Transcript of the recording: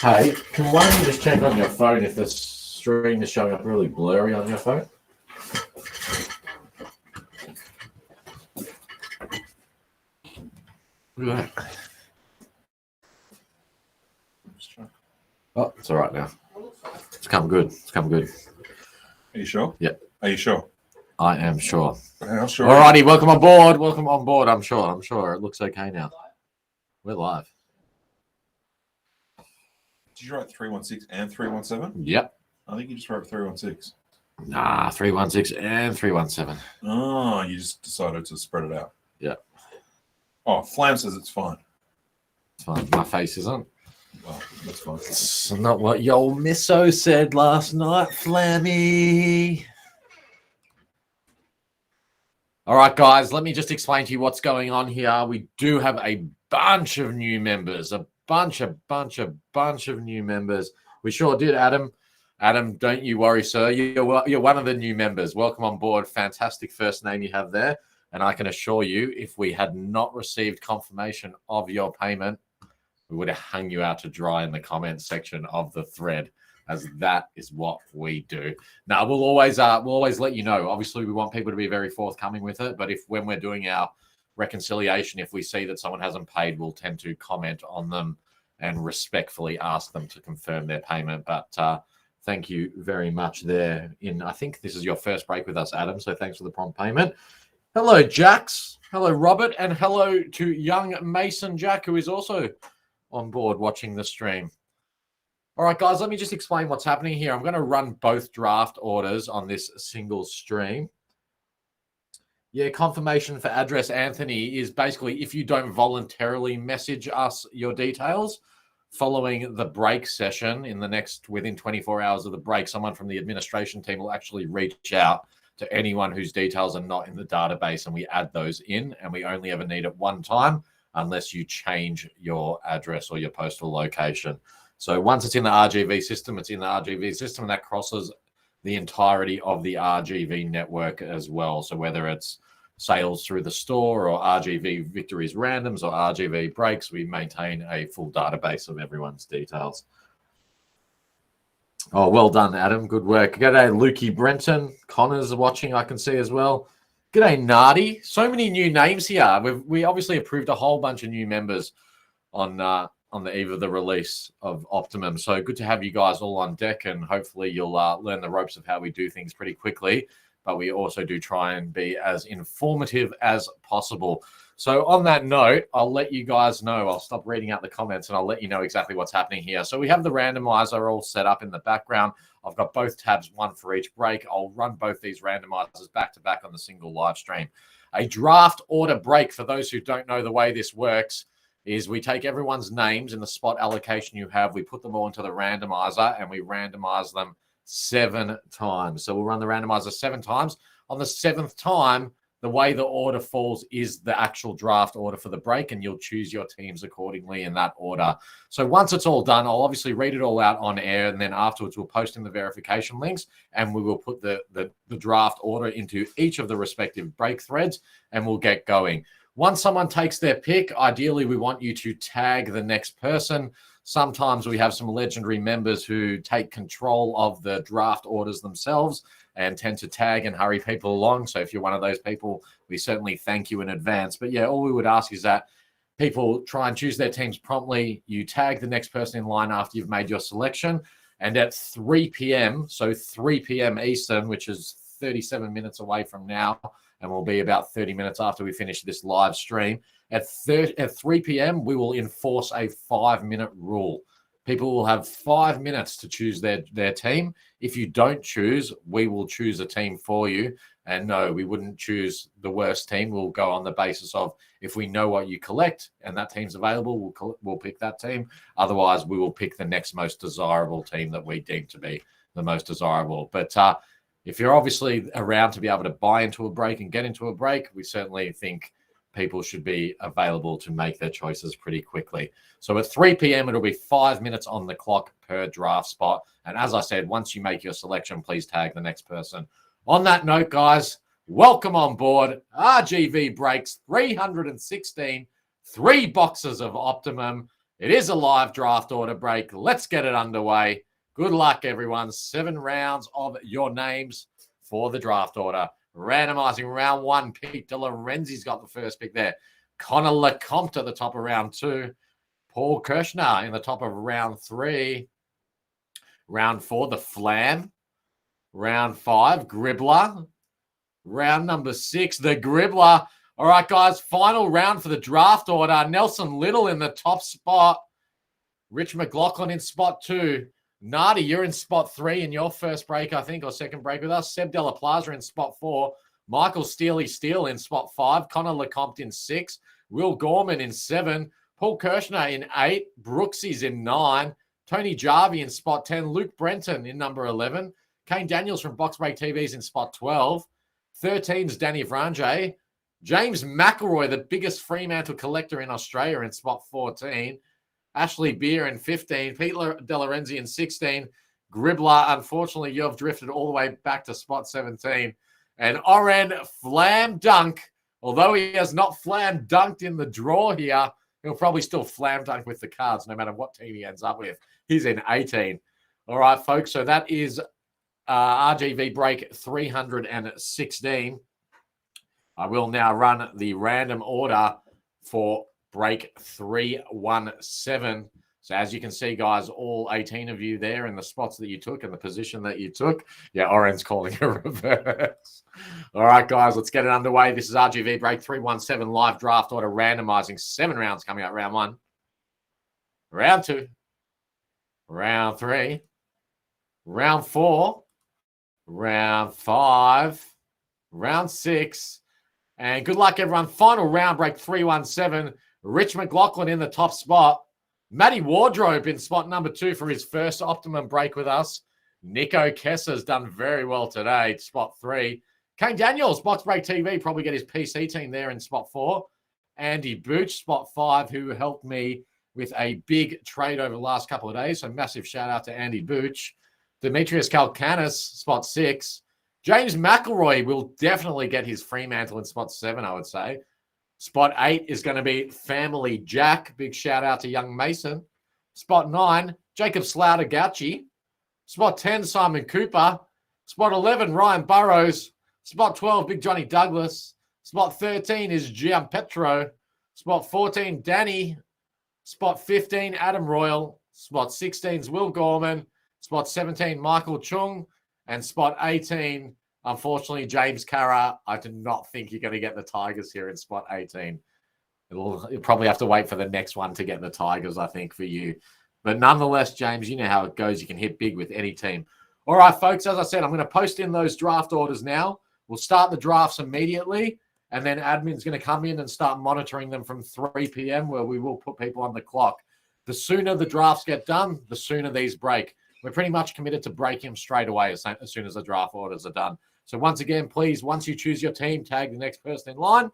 Hey, can one of you just check on your phone if the stream is showing up really blurry on your phone? Look at that. Oh, it's all right now. It's come good. It's come good. Are you sure? Yeah. Are you sure? I am sure. How sure? Alrighty, welcome on board. Welcome on board. I'm sure. It looks okay now. We're live. Did you write 316 and 317? Yep. I think you just wrote 316. Nah, 316 and 317. Oh, you just decided to spread it out. Yeah. Oh, Flam says it's fine. It's fine. My face isn't. Well, that's fine. It's not what Yo Misso said last night, Flammy. All right, guys, let me just explain to you what's going on here. We do have a bunch of new members, a bunch of new members. We sure did, Adam. Adam, don't you worry, sir. You're one of the new members. Welcome on board. Fantastic first name you have there. And I can assure you, if we had not received confirmation of your payment, we would have hung you out to dry in the comments section of the thread, as that is what we do. Now, we'll always let you know. Obviously, we want people to be very forthcoming with it. But when we're doing our reconciliation, if we see that someone hasn't paid, we'll tend to comment on them and respectfully ask them to confirm their payment. But thank you very much there. I think this is your first break with us, Adam. So thanks for the prompt payment. Hello, Jax. Hello, Robert. And hello to young Mason Jack, who is also on board watching the stream. All right, guys, let me just explain what's happening here. I'm going to run both draft orders on this single stream. Yeah, confirmation for address, Anthony, is basically if you don't voluntarily message us your details following the break session within 24 hours of the break, someone from the administration team will actually reach out to anyone whose details are not in the database, and we add those in, and we only ever need it one time unless you change your address or your postal location. So once it's in the RGV system, it's in the RGV system, and that crosses the entirety of the RGV network as well. So whether it's sales through the store or RGV victories randoms or RGV breaks, we maintain a full database of everyone's details. Oh, well done, Adam. Good work. G'day, Lukey Brenton. Connor's watching, I can see as well. G'day, Nardi. So many new names here. We obviously approved a whole bunch of new members on the eve of the release of Optimum. So good to have you guys all on deck, and hopefully you'll learn the ropes of how we do things pretty quickly. But we also do try and be as informative as possible. So on that note, I'll let you guys know. I'll stop reading out the comments and I'll let you know exactly what's happening here. So we have the randomizer all set up in the background. I've got both tabs, one for each break. I'll run both these randomizers back to back on the single live stream. A draft order break, for those who don't know the way this works, is we take everyone's names in the spot allocation you have. We put them all into the randomizer and we randomize them 7 times. So we'll run the randomizer 7 times. On the 7th time, the way the order falls is the actual draft order for the break, and you'll choose your teams accordingly in that order. So once it's all done, I'll obviously read it all out on air, and then afterwards we'll post in the verification links, and we will put the draft order into each of the respective break threads, and we'll get going. Once someone takes their pick, ideally we want you to tag the next person. Sometimes we have some legendary members who take control of the draft orders themselves and tend to tag and hurry people along. So if you're one of those people, we certainly thank you in advance. But yeah, all we would ask is that people try and choose their teams promptly. You tag the next person in line after you've made your selection. And at 3 p.m., so 3 p.m. Eastern, which is 37 minutes away from now, and will be about 30 minutes after we finish this live stream, at 3 p.m., we will enforce a 5-minute rule. People will have 5 minutes to choose their team. If you don't choose, we will choose a team for you. And no, we wouldn't choose the worst team. We'll go on the basis of if we know what you collect and that team's available, we'll pick that team. Otherwise, we will pick the next most desirable team that we deem to be the most desirable. But if you're obviously around to be able to buy into a break and get into a break, we certainly think people should be available to make their choices pretty quickly. So at 3 p.m., it'll be 5 minutes on the clock per draft spot. And as I said, once you make your selection, please tag the next person. On that note, guys, welcome on board. RGV breaks 316, 3 boxes of Optimum. It is a live draft order break. Let's get it underway. Good luck, everyone. 7 rounds of your names for the draft order. Randomizing round 1, Pete De Lorenzi's got the first pick there. Connor Lecomte at the top of round 2. Paul Kirshner in the top of round 3. Round 4, the Flam. Round 5, Gribbler. Round number 6, the Gribbler. All right, guys, final round for the draft order. Nelson Little in the top spot. Rich McLaughlin in spot 2. Nardi, you're in spot 3 in your first break, I think, or second break with us. Seb Della Plaza in spot 4. Michael Steele in spot 5. Connor Lecomte in 6. Will Gorman in 7. Paul Kirshner in 8. Brooksy's in 9. Tony Jarvie in spot 10. Luke Brenton in number 11. Kane Daniels from Box Break TV's in spot 12. 13's Danny Frange. James McElroy, the biggest Fremantle collector in Australia, in spot 14. Ashley Beer in 15. Pete De Lorenzi in 16. Gribbler, unfortunately, you've drifted all the way back to spot 17. And Oren Flam Dunk, although he has not Flam Dunked in the draw here, he'll probably still Flam Dunk with the cards, no matter what team he ends up with. He's in 18. All right, folks, so that is RGV break 316. I will now run the random order for break 317. So as you can see, guys, all 18 of you there in the spots that you took and the position that you took. Yeah, Oren's calling a reverse. All right, guys, let's get it underway. This is RGV break 317 live draft order randomizing 7 rounds coming up. Round 1, round 2, round 3, round 4, round 5, round 6. And good luck, everyone. Final round break 317. Rich McLaughlin in the top spot. Matty Wardrobe in spot number 2 for his first optimum break with us. Nico Kessa's done very well today, spot 3. Kane Daniels, Box Break TV, probably get his PC team there in spot 4. Andy Booch, spot 5, who helped me with a big trade over the last couple of days. So massive shout out to Andy Booch. Demetrius Kalkanis, spot 6. James McElroy will definitely get his Fremantle in spot 7, I would say. Spot 8 is going to be Family Jack. Big shout out to young Mason. Spot 9, Jacob Slaughter-Gauchi. Spot 10, Simon Cooper. Spot 11, Ryan Burrows. Spot 12, Big Johnny Douglas. Spot 13 is Gian Petro. Spot 14, Danny. Spot 15, Adam Royal. Spot 16 is Will Gorman. Spot 17, Michael Chung. And spot 18, unfortunately, James Carra. I do not think you're going to get the Tigers here in spot 18. You'll probably have to wait for the next one to get the Tigers, I think, for you. But nonetheless, James, you know how it goes. You can hit big with any team. All right, folks, as I said, I'm going to post in those draft orders now. We'll start the drafts immediately, and then admin's going to come in and start monitoring them from 3 p.m., where we will put people on the clock. The sooner the drafts get done, the sooner these break. We're pretty much committed to break him straight away as soon as the draft orders are done. So once again, please, once you choose your team, tag the next person in line.